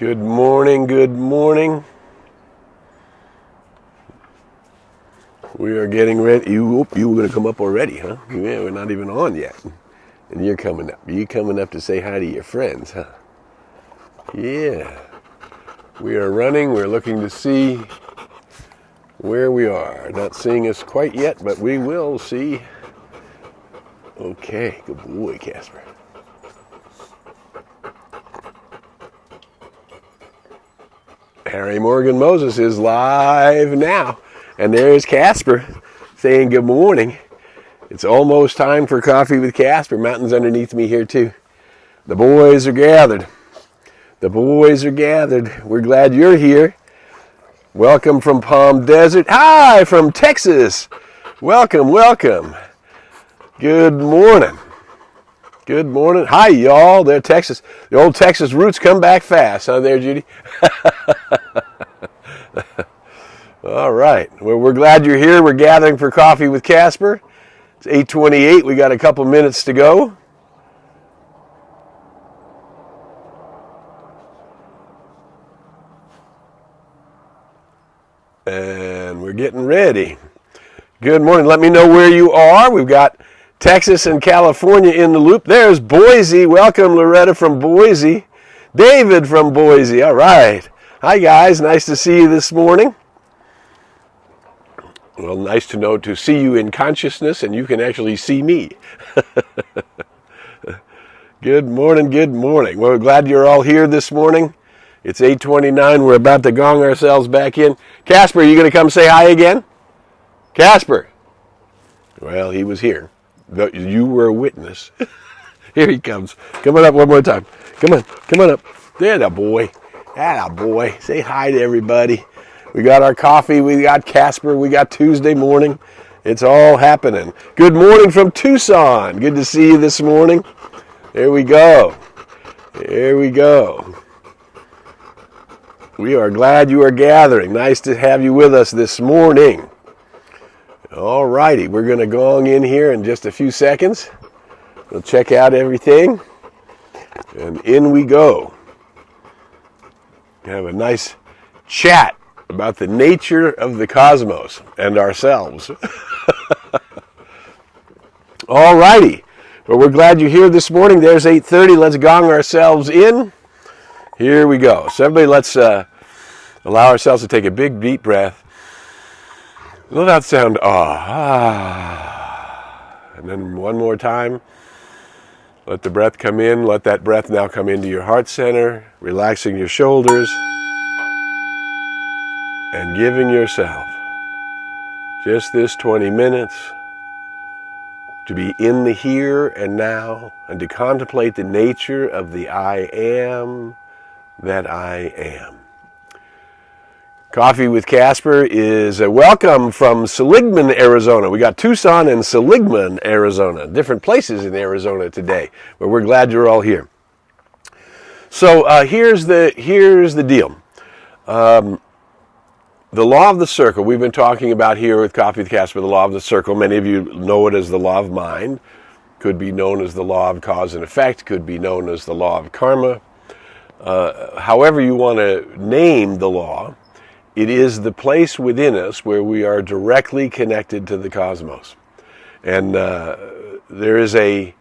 Good morning, good morning. We are getting ready. You were going to come up already, huh? Yeah, we're not even on yet. And you're coming up. You're coming up to say hi to your friends, huh? Yeah. We are running. We're looking to see where we are. Not seeing us quite yet, but we will see. Okay, good boy, Casper. Harry Morgan Moses is live now. And there's Casper saying good morning. It's almost time for coffee with Casper. Mountain's underneath me here too. The boys are gathered. The boys are gathered. We're glad you're here. Welcome from Palm Desert. Hi, from Texas. Welcome, welcome. Good morning. Good morning. Hi, y'all. They're Texas. The old Texas roots come back fast, huh there, Judy? All right. Well, we're glad you're here. We're gathering for coffee with Casper. It's 8:28. We got a couple minutes to go. And we're getting ready. Good morning. Let me know where you are. We've got Texas and California in the loop. There's Boise. Welcome, Loretta from Boise. David from Boise. All right. Hi, guys. Nice to see you this morning. Well, nice to see you in consciousness, and you can actually see me. Good morning, good morning. Well, we're glad you're all here this morning. It's 8:29. We're about to gong ourselves back in. Casper, are you going to come say hi again? Casper. Well, he was here. You were a witness. Here he comes. Come on up one more time. Come on up. There, that boy. That boy. Say hi to everybody. We got our coffee. We got Casper. We got Tuesday morning. It's all happening. Good morning from Tucson. Good to see you this morning. There we go. There we go. We are glad you are gathering. Nice to have you with us this morning. All righty. We're going to gong in here in just a few seconds. We'll check out everything. And in we go. Have a nice chat about the nature of the cosmos and ourselves. All righty. Well, we're glad you're here this morning. There's 8:30. Let's gong ourselves in. Here we go. So everybody, let's allow ourselves to take a big, deep breath. Let that sound, and then one more time. Let the breath come in. Let that breath now come into your heart center, relaxing your shoulders, and giving yourself just this 20 minutes to be in the here and now and to contemplate the nature of the I am that I am. Coffee with Casper is a welcome from Seligman, Arizona. We got Tucson and Seligman, Arizona. Different places in Arizona today, but we're glad you're all here. So here's the deal. The law of the circle, we've been talking about here with Coffee with Casper, the law of the circle. Many of you know it as the law of mind. Could be known as the law of cause and effect. Could be known as the law of karma. However you want to name the law, it is the place within us where we are directly connected to the cosmos. And there is a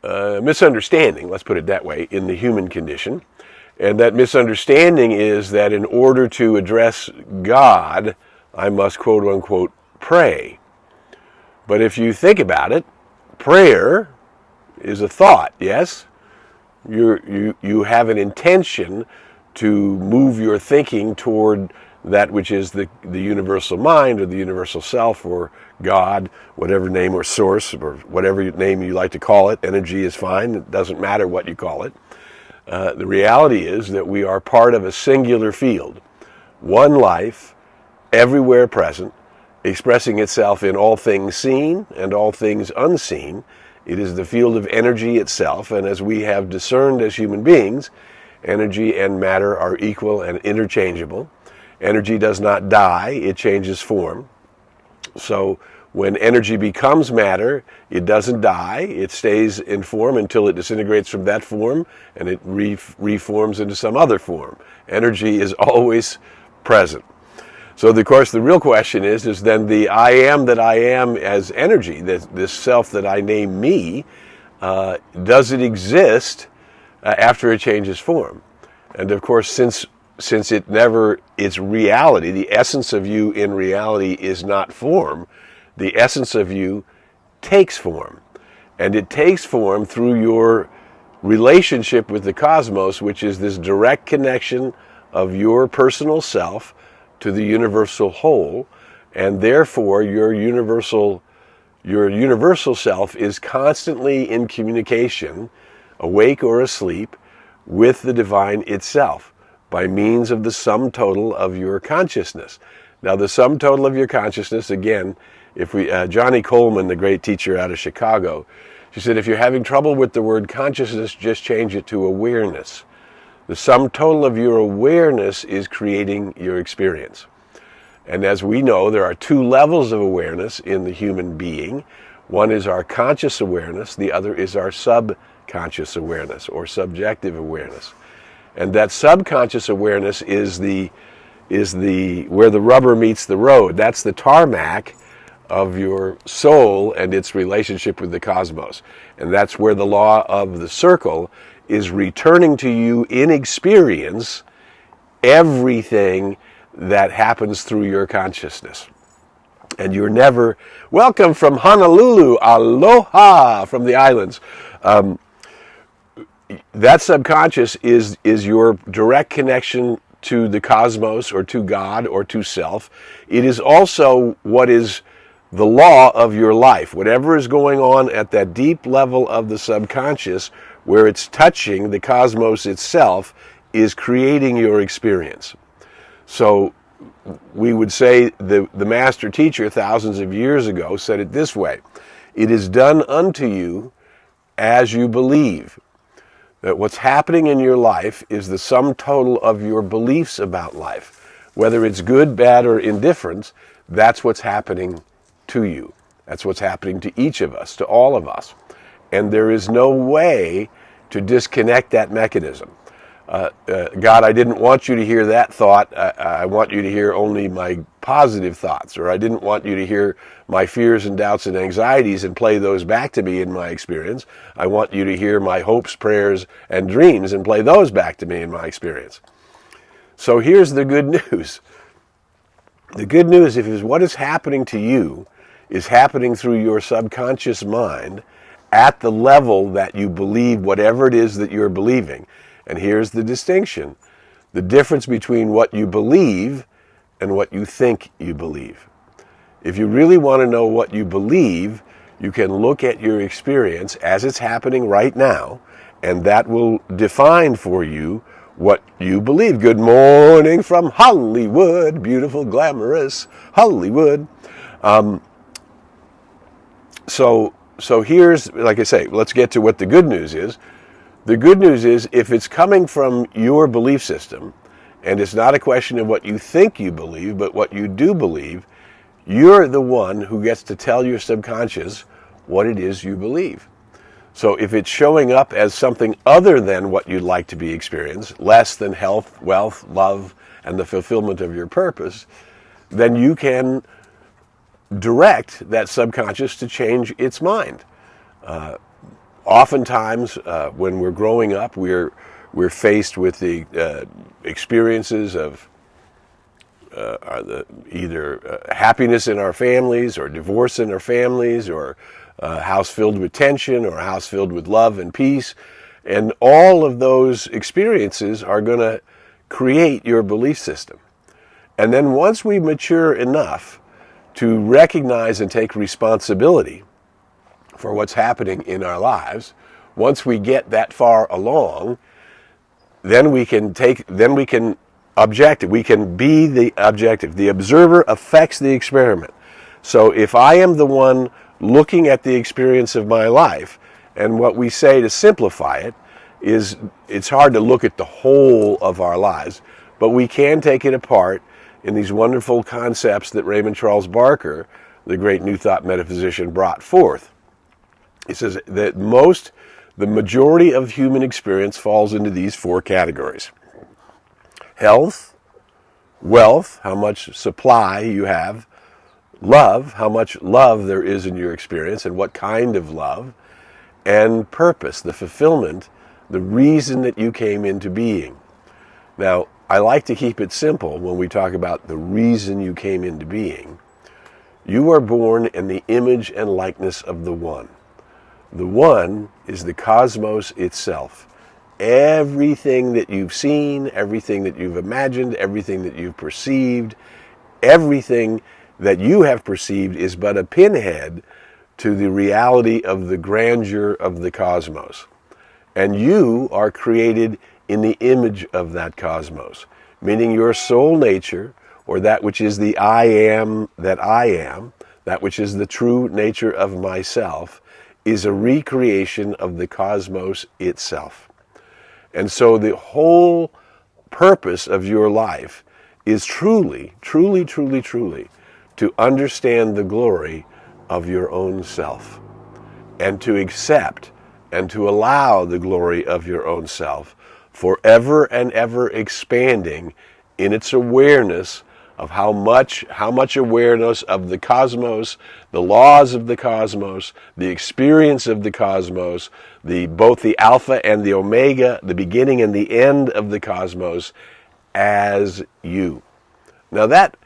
misunderstanding, let's put it that way, in the human condition. And that misunderstanding is that in order to address God, I must, quote unquote, pray. But if you think about it, prayer is a thought, yes? You have an intention to move your thinking toward that which is the universal mind or the universal self or God, whatever name or source or whatever name you like to call it. Energy is fine. It doesn't matter what you call it. The reality is that we are part of a singular field, one life, everywhere present, expressing itself in all things seen and all things unseen. It is the field of energy itself, and as we have discerned as human beings, energy and matter are equal and interchangeable. Energy does not die, it changes form. So When energy becomes matter, it doesn't die. It stays in form until it disintegrates from that form and it reforms into some other form. Energy is always present. So, of course, the real question is then the I am that I am as energy, this self that I name me, does it exist after it changes form? And, of course, since it's reality, the essence of you in reality is not form, the essence of you takes form. And it takes form through your relationship with the cosmos, which is this direct connection of your personal self to the universal whole, and therefore your universal self is constantly in communication, awake or asleep, with the divine itself by means of the sum total of your consciousness. Now, the sum total of your consciousness, again, Johnny Coleman, the great teacher out of Chicago, she said, if you're having trouble with the word consciousness, just change it to awareness. The sum total of your awareness is creating your experience. And as we know, there are two levels of awareness in the human being. One is our conscious awareness, the other is our subconscious awareness or subjective awareness. And that subconscious awareness is where the rubber meets the road. That's the tarmac of your soul and its relationship with the cosmos. And that's where the law of the circle is returning to you in experience everything that happens through your consciousness. And you're never welcome from Honolulu, aloha from the islands. That subconscious is your direct connection to the cosmos or to God or to self. It is also what is the law of your life. Whatever is going on at that deep level of the subconscious where it's touching the cosmos itself is creating your experience. So we would say the master teacher thousands of years ago said it this way: it is done unto you as you believe. That what's happening in your life is the sum total of your beliefs about life. Whether it's good, bad, or indifferent, that's what's happening to you. That's what's happening to each of us, to all of us. And there is no way to disconnect that mechanism. God, I didn't want you to hear that thought. I want you to hear only my positive thoughts. Or I didn't want you to hear my fears and doubts and anxieties and play those back to me in my experience. I want you to hear my hopes, prayers, and dreams and play those back to me in my experience. So here's the good news. The good news is what is happening to you is happening through your subconscious mind at the level that you believe whatever it is that you're believing. And here's the distinction. The difference between what you believe and what you think you believe. If you really want to know what you believe, you can look at your experience as it's happening right now, and that will define for you what you believe. Good morning from Hollywood, beautiful, glamorous Hollywood. So here's, like I say, let's get to what the good news is. The good news is if it's coming from your belief system, and it's not a question of what you think you believe, but what you do believe, you're the one who gets to tell your subconscious what it is you believe. So if it's showing up as something other than what you'd like to be experienced, less than health, wealth, love, and the fulfillment of your purpose, then you can direct that subconscious to change its mind. Oftentimes, when we're growing up, we're faced with the experiences of either happiness in our families, or divorce in our families, or a house filled with tension, or a house filled with love and peace. And all of those experiences are going to create your belief system. And then once we mature enough to recognize and take responsibility for what's happening in our lives, once we get that far along, then we can objective. We can be the objective. The observer affects the experiment. So if I am the one looking at the experience of my life, and what we say to simplify it is, it's hard to look at the whole of our lives, but we can take it apart in these wonderful concepts that Raymond Charles Barker the great New Thought metaphysician, brought forth. He says that the majority of human experience falls into these four categories: health, wealth, how much supply you have; love, how much love there is in your experience and what kind of love; and purpose, the fulfillment, the reason that you came into being. Now, I like to keep it simple when we talk about the reason you came into being. You are born in the image and likeness of the One. The One is the cosmos itself. Everything that you've seen, everything that you've imagined, everything that you've perceived, everything that you have perceived is but a pinhead to the reality of the grandeur of the cosmos. And you are created in the image of that cosmos, meaning your soul nature, or that which is the I am that I am, that which is the true nature of myself, is a recreation of the cosmos itself. And so the whole purpose of your life is truly, truly, truly, truly to understand the glory of your own self, and to accept and to allow the glory of your own self forever and ever expanding in its awareness of how much awareness of the cosmos, the laws of the cosmos, the experience of the cosmos, both the alpha and the omega, the beginning and the end of the cosmos as you. Now that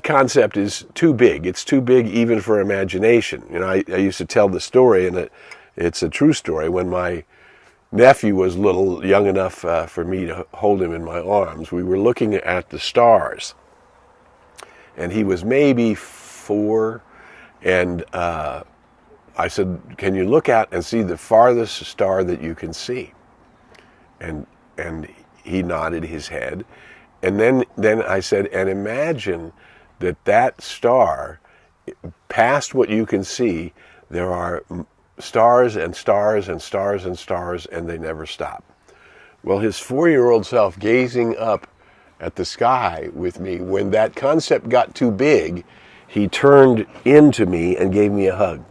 concept is too big. It's too big even for imagination. I used to tell the story, and it's a true story. When my nephew was little, young enough for me to hold him in my arms, we were looking at the stars. And he was maybe 4, and I said, "Can you look out and see the farthest star that you can see?" And he nodded his head. And then I said, "And imagine that star, past what you can see, there are stars and stars and stars and stars, and they never stop." Well, his 4-year-old self, gazing up at the sky with me, when that concept got too big, he turned into me and gave me a hug,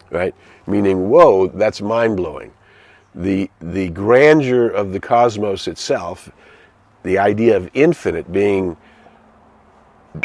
right? Meaning, whoa, that's mind-blowing. The grandeur of the cosmos itself, the idea of infinite being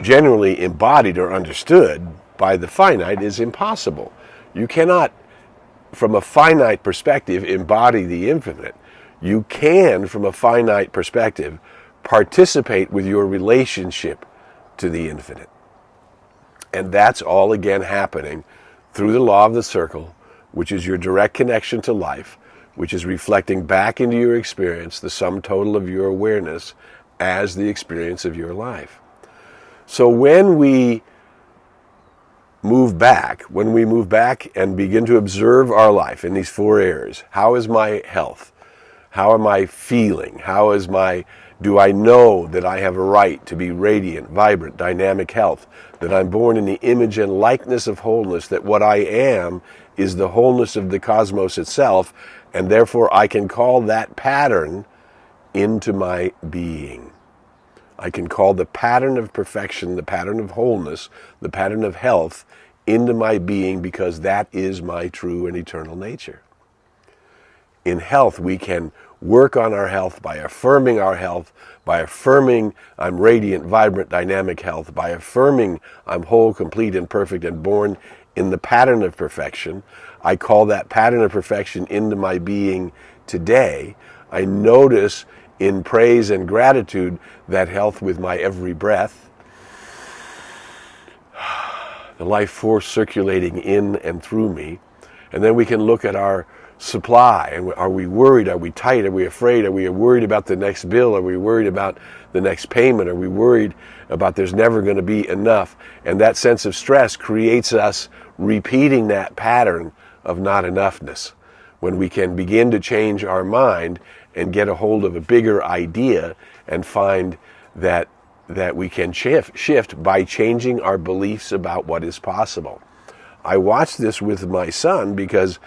generally embodied or understood by the finite, is impossible. You cannot, from a finite perspective, embody the infinite. You can, from a finite perspective, participate with your relationship to the infinite. And that's all again happening through the law of the circle, which is your direct connection to life, which is reflecting back into your experience the sum total of your awareness as the experience of your life. So when we move back and begin to observe our life in these 4 areas, how is my health? How am I feeling? Do I know that I have a right to be radiant, vibrant, dynamic health, that I'm born in the image and likeness of wholeness, that what I am is the wholeness of the cosmos itself, and therefore I can call that pattern into my being. I can call the pattern of perfection, the pattern of wholeness, the pattern of health into my being, because that is my true and eternal nature. In health, we can work on our health by affirming our health, by affirming I'm radiant, vibrant, dynamic health, by affirming I'm whole, complete, and perfect, and born in the pattern of perfection. I call that pattern of perfection into my being today. I notice in praise and gratitude that health with my every breath, the life force circulating in and through me. And then we can look at our supply, and are we worried, are we tight, are we afraid, are we worried about the next bill, are we worried about the next payment, are we worried about there's never going to be enough? And that sense of stress creates us repeating that pattern of not enoughness. When we can begin to change our mind and get a hold of a bigger idea and find that we can shift by changing our beliefs about what is possible. I watched this with my son because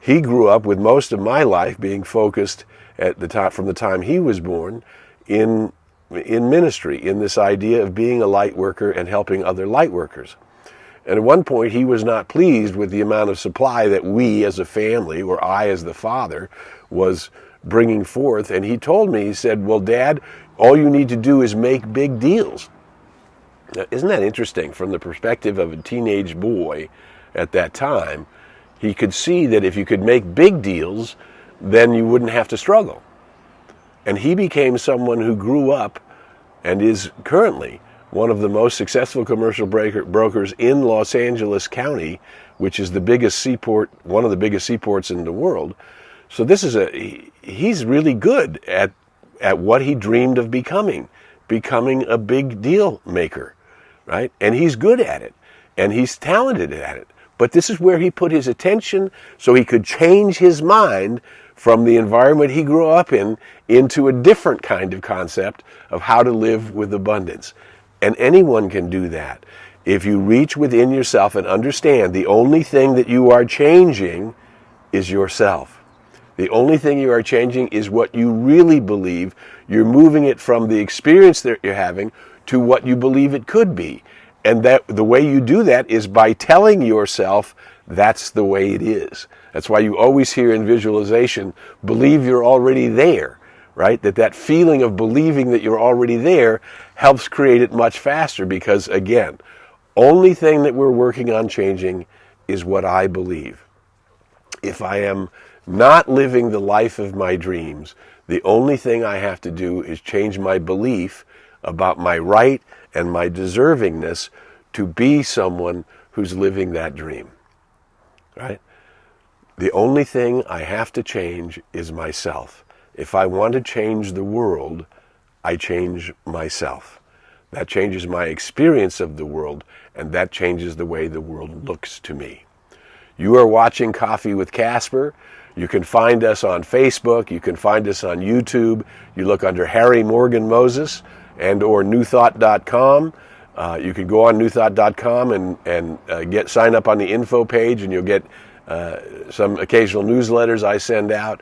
he grew up with most of my life being focused at the time, from the time he was born, in ministry, in this idea of being a light worker and helping other light workers. And at one point, he was not pleased with the amount of supply that we as a family, or I as the father, was bringing forth. And he told me, he said, well, Dad, all you need to do is make big deals. Now, isn't that interesting? From the perspective of a teenage boy at that time, he could see that if you could make big deals, then you wouldn't have to struggle. And he became someone who grew up and is currently one of the most successful commercial brokers in Los Angeles County, which is the biggest seaport, one of the biggest seaports in the world. So he's really good at what he dreamed of becoming a big deal maker, right? And he's good at it, and he's talented at it. But this is where he put his attention so he could change his mind from the environment he grew up in into a different kind of concept of how to live with abundance. And anyone can do that. If you reach within yourself and understand the only thing that you are changing is yourself. The only thing you are changing is what you really believe. You're moving it from the experience that you're having to what you believe it could be. And that the way you do that is by telling yourself that's the way it is. That's why you always hear in visualization, believe you're already there, right? That feeling of believing that you're already there helps create it much faster because, again, only thing that we're working on changing is what I believe. If I am not living the life of my dreams, the only thing I have to do is change my belief about my right and my deservingness to be someone who's living that dream, right? The only thing I have to change is myself. If I want to change the world, I change myself. That changes my experience of the world, and that changes the way the world looks to me. You are watching Coffee with Casper. You can find us on Facebook. You can find us on YouTube. You look under Harry Morgan Moses and or newthought.com. You can go on newthought.com and sign up on the info page, and you'll get some occasional newsletters I send out.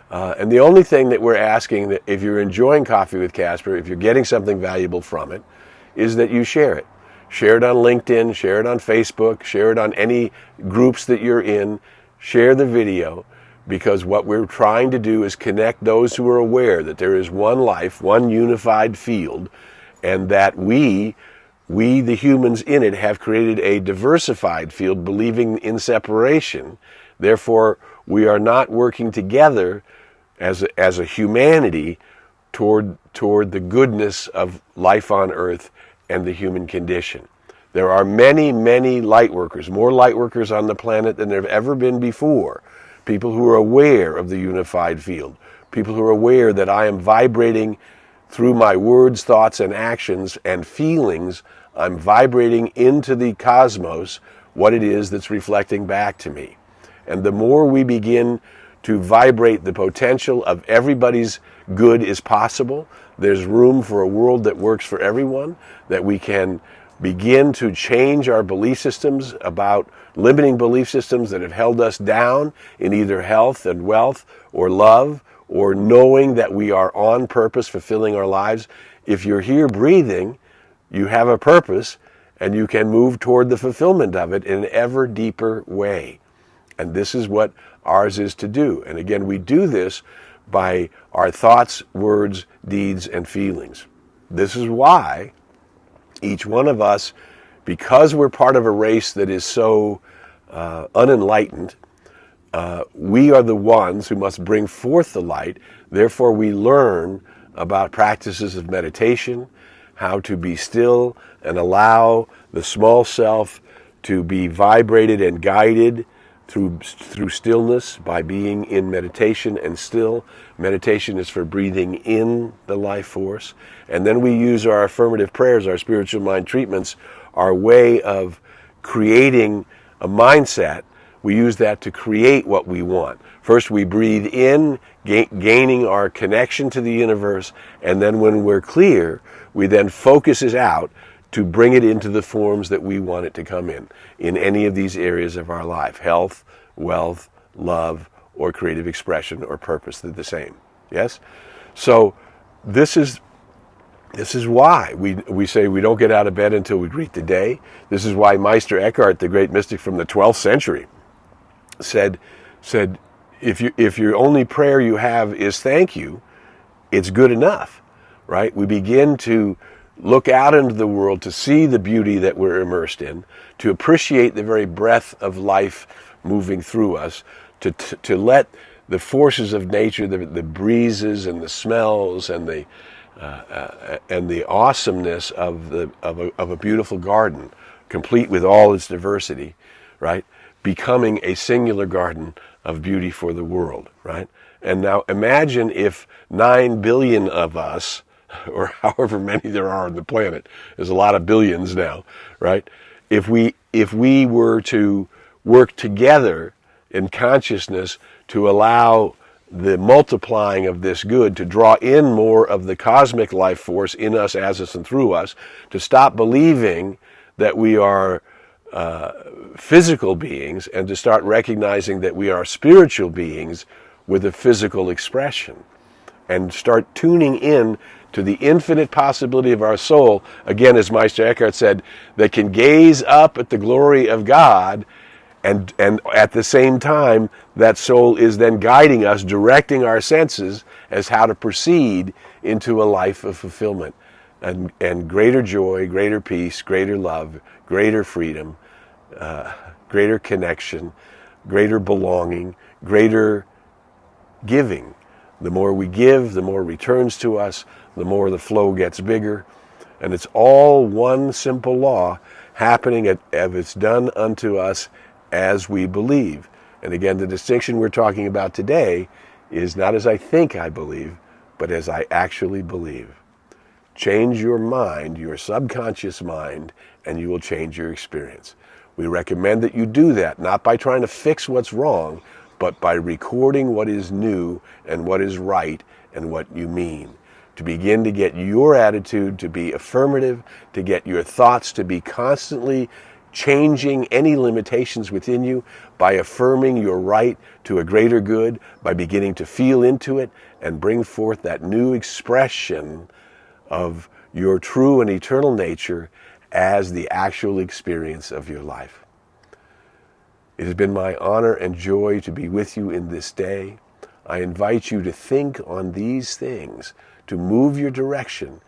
And the only thing that we're asking, that if you're enjoying Coffee with Casper, if you're getting something valuable from it, is that you share it. Share it on LinkedIn, share it on Facebook, share it on any groups that you're in, share the video, because what we're trying to do is connect those who are aware that there is one life, one unified field, and that we the humans in it, have created a diversified field believing in separation. Therefore, we are not working together as a humanity toward the goodness of life on earth and the human condition. There are many, many light workers, more light workers on the planet than there have ever been before. People who are aware of the unified field. People who are aware that I am vibrating through my words, thoughts, and actions and feelings. I'm vibrating into the cosmos what it is that's reflecting back to me. And the more we begin to vibrate the potential of everybody's good is possible, there's room for a world that works for everyone, that we can begin to change our belief systems about limiting belief systems that have held us down in either health and wealth or love or knowing that we are on purpose, fulfilling our lives. If you're here breathing, you have a purpose, and you can move toward the fulfillment of it in an ever deeper way. And this is what ours is to do. And again, we do this by our thoughts, words, deeds, and feelings. This is why each one of us, because we're part of a race that is so unenlightened, we are the ones who must bring forth the light. Therefore, we learn about practices of meditation, how to be still and allow the small self to be vibrated and guided through stillness by being in meditation and still. Meditation is for breathing in the life force. And then we use our affirmative prayers, our spiritual mind treatments, our way of creating a mindset. We use that to create what we want. First, we breathe in, gaining our connection to the universe, and then when we're clear, we then focus it out to bring it into the forms that we want it to come in any of these areas of our life: health, wealth, love, or creative expression or purpose. They're the same. Yes? So this is This is why we say we don't get out of bed until we greet the day. This is why Meister Eckhart, the great mystic from the 12th century, said if your only prayer you have is thank you, it's good enough, right? We begin to look out into the world to see the beauty that we're immersed in, to appreciate the very breath of life moving through us, to let the forces of nature, the breezes and the smells and the awesomeness of a beautiful garden, complete with all its diversity, right, becoming a singular garden of beauty for the world, right? And now imagine if 9 billion of us, or however many there are on the planet, there's a lot of billions now, right? If we were to work together in consciousness to allow the multiplying of this good to draw in more of the cosmic life force in us, as us, and through us, to stop believing that we are physical beings and to start recognizing that we are spiritual beings with a physical expression, and start tuning in to the infinite possibility of our soul, again, as Meister Eckhart said, that can gaze up at the glory of God, and at the same time, that soul is then guiding us, directing our senses as how to proceed into a life of fulfillment and greater joy, greater peace, greater love, greater freedom, greater connection, greater belonging, greater giving. The more we give, the more returns to us, the more the flow gets bigger. And it's all one simple law happening if it's done unto us as we believe. And again, the distinction we're talking about today is not as I think I believe, but as I actually believe. Change your mind, your subconscious mind, and you will change your experience. We recommend that you do that, not by trying to fix what's wrong, but by recording what is new and what is right and what you mean. To begin to get your attitude to be affirmative, to get your thoughts to be constantly changing any limitations within you by affirming your right to a greater good, by beginning to feel into it and bring forth that new expression of your true and eternal nature as the actual experience of your life. It has been my honor and joy to be with you in this day. I invite you to think on these things, to move your direction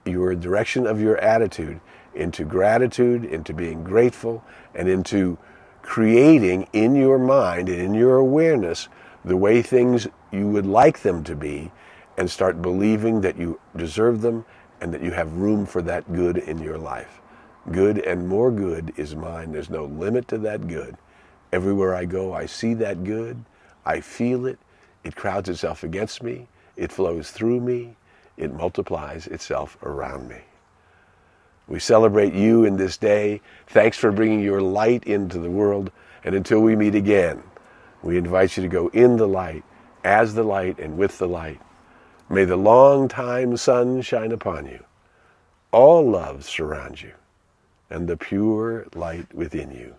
of your attitude into gratitude, into being grateful, and into creating in your mind and in your awareness the way things you would like them to be, and start believing that you deserve them and that you have room for that good in your life. Good and more good is mine. There's no limit to that good. Everywhere I go, I see that good. I feel it. It crowds itself against me. It flows through me. It multiplies itself around me. We celebrate you in this day. Thanks for bringing your light into the world. And until we meet again, we invite you to go in the light, as the light, and with the light. May the long-time sun shine upon you. All love surround you, and the pure light within you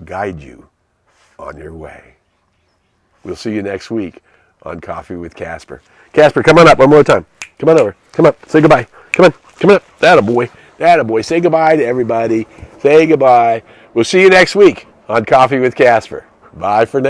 guide you on your way. We'll see you next week on Coffee with Casper. Casper, come on up one more time. Come on over. Come up. Say goodbye. Come on. Come on up. Attaboy. Attaboy. Say goodbye to everybody. Say goodbye. We'll see you next week on Coffee with Casper. Bye for now.